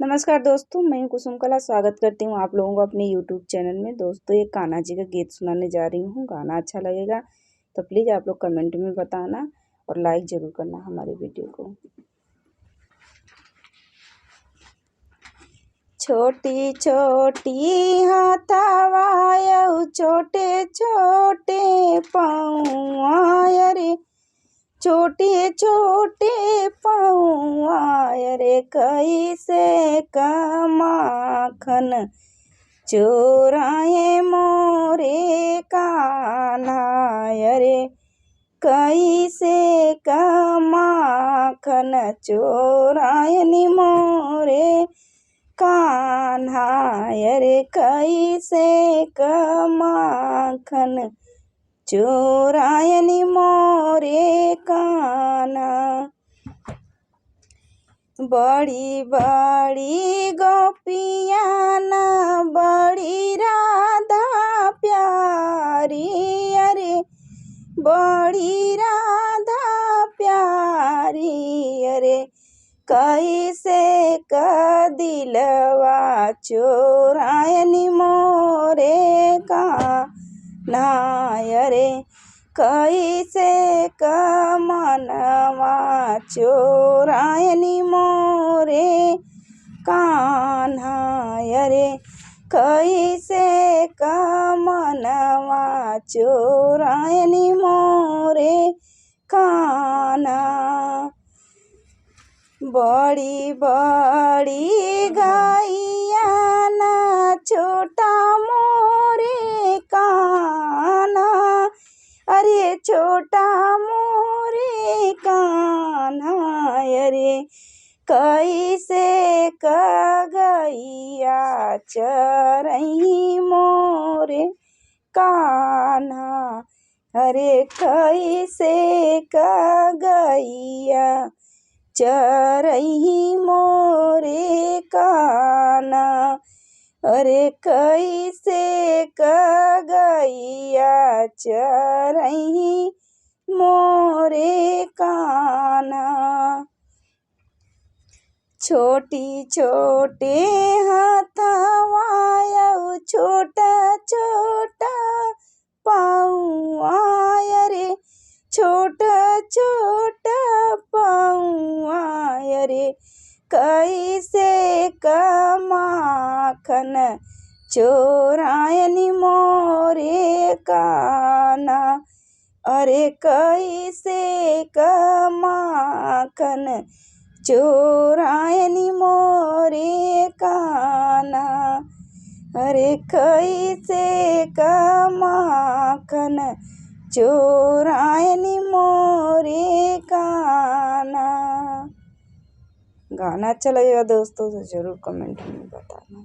नमस्कार दोस्तों, मैं हूं कुसुम कला। स्वागत करती हूं आप लोगों को अपने यूट्यूब चैनल में। दोस्तों, एक कान्हा जी का गीत सुनाने जा रही हूं। गाना अच्छा लगेगा तो प्लीज़ आप लोग कमेंट में बताना और लाइक ज़रूर करना हमारे वीडियो को। छोटी छोटी हाथावा छोटे छोटे पाँव रे, छोटे छोटे पाँव रे, कैसे माखन चोराए मोरे कान्हा रे, कैसे माखन चोराए नी मोरे कान्हा रे, कैसे माखन चोरायनी मोरे कान्हा। बड़ी बड़ी गोपियाँ ना बड़ी राधा प्यारी अरे, बड़ी राधा प्यारी अरे, कैसे दिलवा चोरायनी मोरे कान्हा रे, कैसे मनवा चोरायनी मोरे कान्हा रे, कैसे मनवा चोरायनी मोरे कान्हा। बड़ी बड़ी गैया ना छोटा मोरे कान्हा अरे, छोटा मोरे कान्हा रे, कैसे गैया चरही मोरे कान्हा अरे, कैसे गैया चरही मोरे कान्हा अरे, कैसे गैया चरही मोरे कान्हा। छोटी छोटे हाथवा छोटा छोटा पाँव रे, छोटा छोटा पाँव रे, कैसे माखन चोरायनी मोरे कान्हा अरे, कैसे माखन चोरायनी मोरे कान्हा अरे, कैसे माखन चोरायनी मोरे कान्हा। गाना अच्छा लगेगा दोस्तों तो ज़रूर कमेंट में बताना।